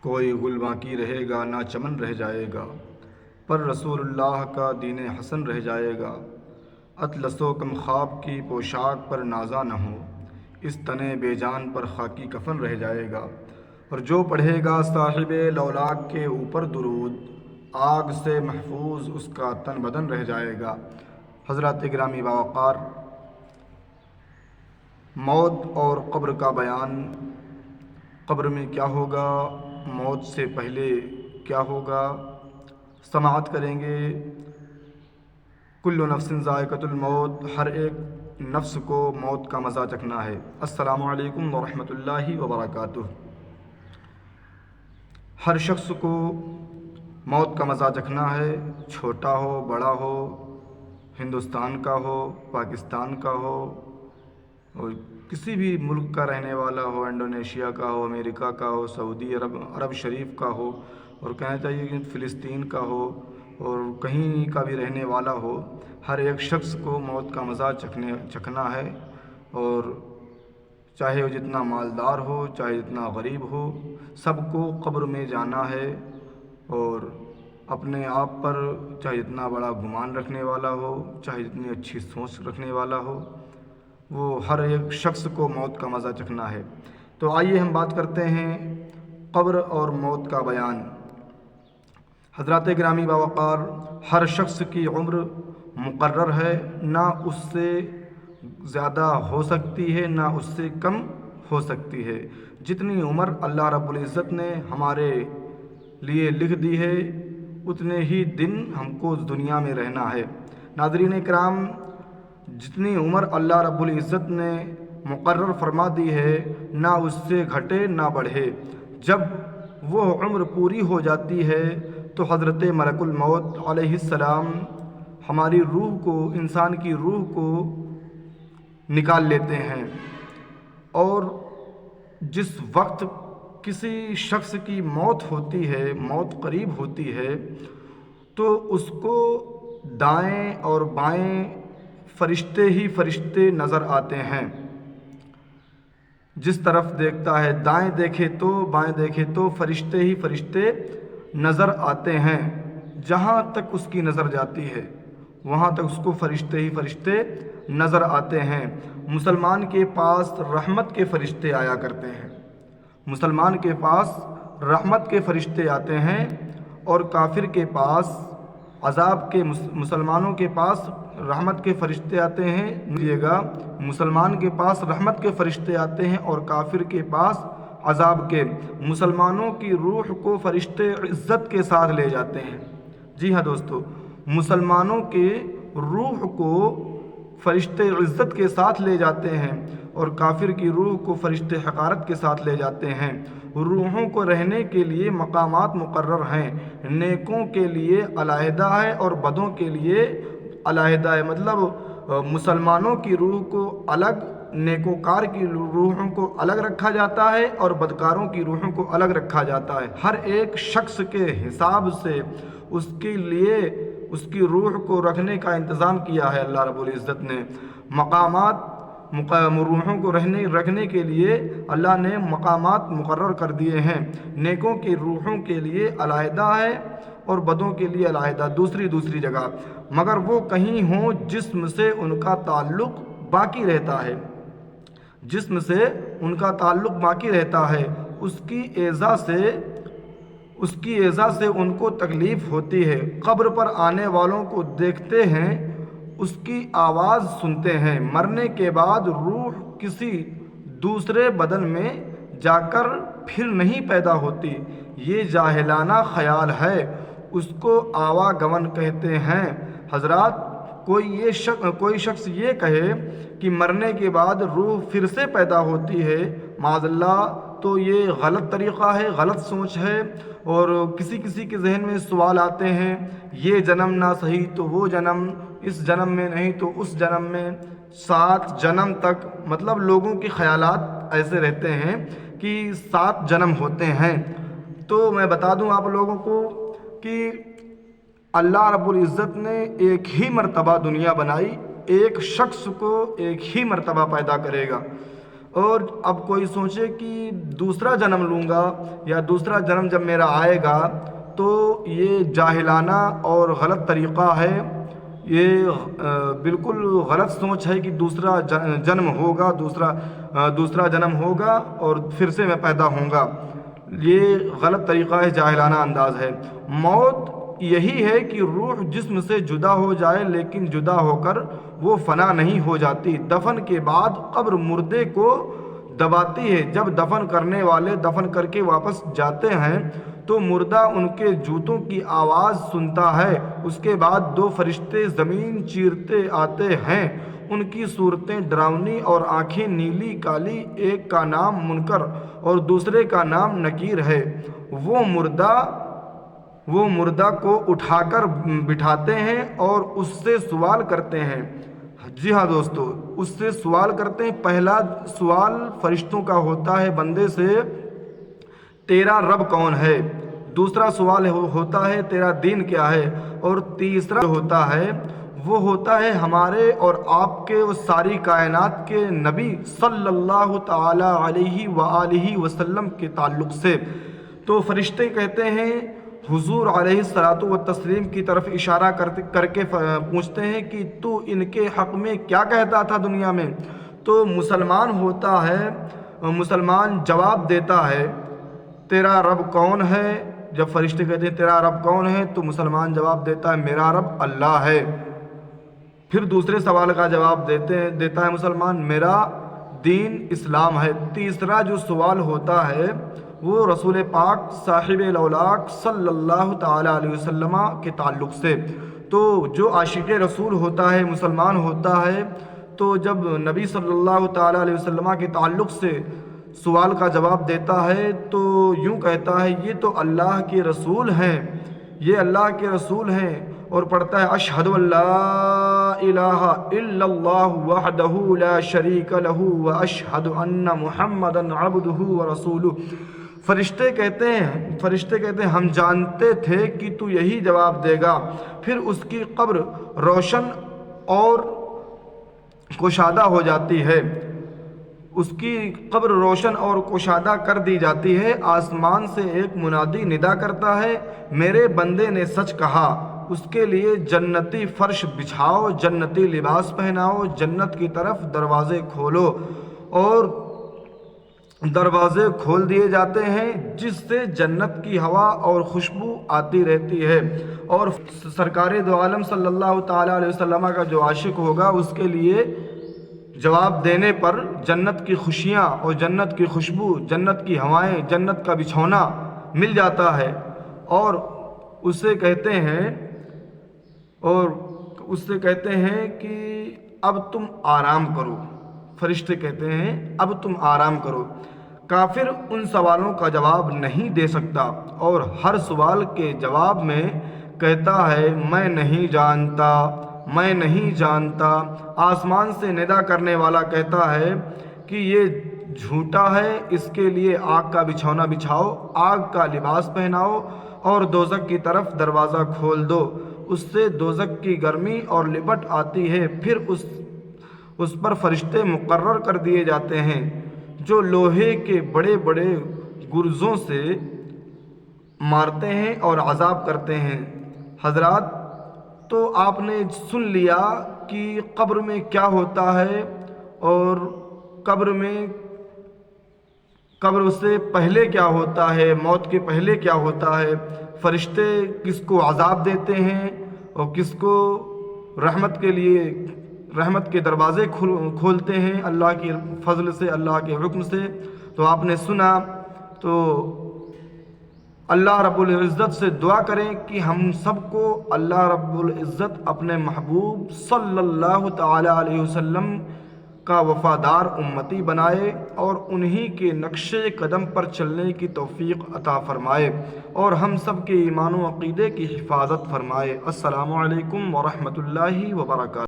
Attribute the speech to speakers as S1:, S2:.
S1: کوئی گل باقی رہے گا نہ چمن رہ جائے گا، پر رسول اللہ کا دین حسن رہ جائے گا۔ اطلس و کم خواب کی پوشاک پر نازا نہ ہو، اس تن بے جان پر خاکی کفن رہ جائے گا۔ اور جو پڑھے گا صاحب لولاک کے اوپر درود، آگ سے محفوظ اس کا تن بدن رہ جائے گا۔ حضرات گرامی باوقار، موت اور قبر کا بیان، قبر میں کیا ہوگا، موت سے پہلے کیا ہوگا، سماعت کریں گے۔ کل نفس ذائقۃ الموت، ہر ایک نفس کو موت کا مزہ چکھنا ہے۔ السلام علیکم ورحمۃ اللہ وبرکاتہ۔ ہر شخص کو موت کا مزہ چکھنا ہے، چھوٹا ہو بڑا ہو، ہندوستان کا ہو پاکستان کا ہو اور کسی بھی ملک کا رہنے والا ہو، انڈونیشیا کا ہو، امریکہ کا ہو، سعودی عرب شریف کا ہو، اور کہنا چاہیے کہ فلسطین کا ہو اور کہیں کا بھی رہنے والا ہو، ہر ایک شخص کو موت کا مزہ چکھنا ہے۔ اور چاہے وہ جتنا مالدار ہو، چاہے جتنا غریب ہو، سب کو قبر میں جانا ہے۔ اور اپنے آپ پر چاہے جتنا بڑا گمان رکھنے والا ہو، چاہے جتنی اچھی سوچ رکھنے والا ہو، وہ ہر ایک شخص کو موت کا مزہ چکھنا ہے۔ تو آئیے ہم بات کرتے ہیں قبر اور موت کا بیان۔ حضرات گرامی باوقار، ہر شخص کی عمر مقرر ہے، نہ اس سے زیادہ ہو سکتی ہے نہ اس سے کم ہو سکتی ہے۔ جتنی عمر اللہ رب العزت نے ہمارے لیے لکھ دی ہے، اتنے ہی دن ہم کو اس دنیا میں رہنا ہے۔ ناظرین کرام، جتنی عمر اللہ رب العزت نے مقرر فرما دی ہے، نہ اس سے گھٹے نہ بڑھے۔ جب وہ عمر پوری ہو جاتی ہے تو حضرت ملک الموت علیہ السلام ہماری روح کو، انسان کی روح کو نکال لیتے ہیں۔ اور جس وقت کسی شخص کی موت ہوتی ہے، موت قریب ہوتی ہے، تو اس کو دائیں اور بائیں فرشتے ہی فرشتے نظر آتے ہیں۔ جس طرف دیکھتا ہے، دائیں دیکھے تو بائیں دیکھے تو فرشتے ہی فرشتے نظر آتے ہیں۔ جہاں تک اس کی نظر جاتی ہے وہاں تک اس کو فرشتے ہی فرشتے نظر آتے ہیں۔ مسلمان کے پاس رحمت کے فرشتے آیا کرتے ہیں، مسلمان کے پاس رحمت کے فرشتے آتے ہیں، اور کافر کے پاس عذاب کے۔ مسلمانوں کے پاس رحمت کے فرشتے آتے ہیں، مسلمان کے پاس رحمت کے فرشتے آتے ہیں اور کافر کے پاس عذاب کے۔ مسلمانوں کی روح کو فرشتے عزت کے ساتھ لے جاتے ہیں۔ جی ہاں دوستو، مسلمانوں کے روح کو فرشتے عزت کے ساتھ لے جاتے ہیں اور کافر کی روح کو فرشتے حقارت کے ساتھ لے جاتے ہیں۔ روحوں کو رہنے کے لیے مقامات مقرر ہیں، نیکوں کے لیے علیحدہ ہے اور بدوں کے لیے علیحدہ ہے۔ مطلب مسلمانوں کی روح کو الگ، نیکوکار کی روحوں کو الگ رکھا جاتا ہے اور بدکاروں کی روحوں کو الگ رکھا جاتا ہے۔ ہر ایک شخص کے حساب سے اس کے لیے اس کی روح کو رکھنے کا انتظام کیا ہے اللہ رب العزت نے۔ مقامات روحوں کو رکھنے کے لیے اللہ نے مقامات مقرر کر دیے ہیں۔ نیکوں کی روحوں کے لیے علیحدہ ہے اور بدوں کے لیے علیحدہ دوسری جگہ، مگر وہ کہیں ہوں جسم سے ان کا تعلق باقی رہتا ہے، جسم سے ان کا تعلق باقی رہتا ہے۔ اس کی ایذا سے ان کو تکلیف ہوتی ہے۔ قبر پر آنے والوں کو دیکھتے ہیں، اس کی آواز سنتے ہیں۔ مرنے کے بعد روح کسی دوسرے بدن میں جا کر پھر نہیں پیدا ہوتی، یہ جاہلانہ خیال ہے، اس کو آواگمن کہتے ہیں۔ حضرات، کوئی شخص یہ کہے کہ مرنے کے بعد روح پھر سے پیدا ہوتی ہے، معاذ اللہ، تو یہ غلط طریقہ ہے، غلط سوچ ہے۔ اور کسی کے ذہن میں سوال آتے ہیں، یہ جنم نہ صحیح تو وہ جنم، اس جنم میں نہیں تو اس جنم میں، 7 جنم تک۔ مطلب لوگوں کے خیالات ایسے رہتے ہیں کہ 7 جنم ہوتے ہیں۔ تو میں بتا دوں آپ لوگوں کو کہ اللہ رب العزت نے ایک ہی مرتبہ دنیا بنائی، ایک شخص کو ایک ہی مرتبہ پیدا کرے گا۔ اور اب کوئی سوچے کہ دوسرا جنم لوں گا یا دوسرا جنم جب میرا آئے گا تو یہ جاہلانہ اور غلط طریقہ ہے، یہ بالکل غلط سوچ ہے کہ دوسرا جنم ہوگا، دوسرا جنم ہوگا اور پھر سے میں پیدا ہوں گا۔ یہ غلط طریقہ ہے، جاہلانہ انداز ہے۔ موت یہی ہے کہ روح جسم سے جدا ہو جائے، لیکن جدا ہو کر وہ فنا نہیں ہو جاتی۔ دفن کے بعد قبر مردے کو دباتی ہے۔ جب دفن کرنے والے دفن کر کے واپس جاتے ہیں تو مردہ ان کے جوتوں کی آواز سنتا ہے۔ اس کے بعد دو فرشتے زمین چیرتے آتے ہیں، ان کی صورتیں ڈراؤنی اور آنکھیں نیلی کالی، ایک کا نام منکر اور دوسرے کا نام نکیر ہے۔ وہ مردہ کو اٹھا کر بٹھاتے ہیں اور اس سے سوال کرتے ہیں۔ جی ہاں دوستو، اس سے سوال کرتے ہیں۔ پہلا سوال فرشتوں کا ہوتا ہے بندے سے، تیرا رب کون ہے؟ دوسرا سوال ہوتا ہے تیرا دین کیا ہے؟ اور تیسرا ہوتا ہے وہ ہوتا ہے ہمارے اور آپ کے اور ساری کائنات کے نبی صلی اللہ تعالی علیہ وآلہ وسلم کے تعلق سے۔ تو فرشتے کہتے ہیں، حضور علیہ الصلاۃ والتسلیم کی طرف اشارہ کر کے پوچھتے ہیں کہ تو ان کے حق میں کیا کہتا تھا دنیا میں؟ تو مسلمان جواب دیتا ہے تیرا رب کون ہے؟ جب فرشتے کہتے ہیں تیرا رب کون ہے تو مسلمان جواب دیتا ہے میرا رب اللہ ہے۔ پھر دوسرے سوال کا جواب دیتا ہے مسلمان، میرا دین اسلام ہے۔ تیسرا جو سوال ہوتا ہے وہ رسول پاک صاحب الاولاق صلی اللہ تعالی علیہ وسلم کے تعلق سے۔ تو جو عاشق رسول ہوتا ہے، مسلمان ہوتا ہے، تو جب نبی صلی اللہ تعالی علیہ وسلم کے تعلق سے سوال کا جواب دیتا ہے تو یوں کہتا ہے یہ تو اللہ کے رسول ہیں، یہ اللہ کے رسول ہیں، اور پڑھتا ہے اشہد ان لا الہ الا اللہ وحدہ لا شریک لہ واشہد ان محمدا عبدہ ورسولہ۔ فرشتے کہتے ہیں ہم جانتے تھے کہ تو یہی جواب دے گا۔ پھر اس کی قبر روشن اور کشادہ ہو جاتی ہے، اس کی قبر روشن اور کشادہ کر دی جاتی ہے۔ آسمان سے ایک منادی ندا کرتا ہے، میرے بندے نے سچ کہا، اس کے لیے جنتی فرش بچھاؤ، جنتی لباس پہناؤ، جنت کی طرف دروازے کھولو، اور دروازے کھول دیے جاتے ہیں جس سے جنت کی ہوا اور خوشبو آتی رہتی ہے۔ اور سرکار دو عالم صلی اللہ تعالی علیہ وسلم کا جو عاشق ہوگا اس کے لیے جواب دینے پر جنت کی خوشیاں اور جنت کی خوشبو، جنت کی ہوائیں، جنت کا بچھونا مل جاتا ہے، اور اسے کہتے ہیں کہ اب تم آرام کرو۔ فرشتے کہتے ہیں اب تم آرام کرو۔ کافر ان سوالوں کا جواب نہیں دے سکتا اور ہر سوال کے جواب میں کہتا ہے میں نہیں جانتا، میں نہیں جانتا۔ آسمان سے ندا کرنے والا کہتا ہے کہ یہ جھوٹا ہے، اس کے لیے آگ کا بچھونا بچھاؤ، آگ کا لباس پہناؤ اور دوزخ کی طرف دروازہ کھول دو، اس سے دوزخ کی گرمی اور لپٹ آتی ہے۔ پھر اس پر فرشتے مقرر کر دیے جاتے ہیں جو لوہے کے بڑے بڑے گرزوں سے مارتے ہیں اور عذاب کرتے ہیں۔ حضرات، تو آپ نے سن لیا کہ قبر میں کیا ہوتا ہے اور قبر سے پہلے کیا ہوتا ہے، موت کے پہلے کیا ہوتا ہے، فرشتے کس کو عذاب دیتے ہیں اور کس کو رحمت کے دروازے کھولتے ہیں اللہ کی فضل سے، اللہ کے حکم سے۔ تو آپ نے سنا، تو اللہ رب العزت سے دعا کریں کہ ہم سب کو اللہ رب العزت اپنے محبوب صلی اللہ تعالی علیہ وسلم کا وفادار امتی بنائے اور انہی کے نقش قدم پر چلنے کی توفیق عطا فرمائے اور ہم سب کے ایمان و عقیدے کی حفاظت فرمائے۔ السلام علیکم ورحمۃ اللہ وبرکاتہ۔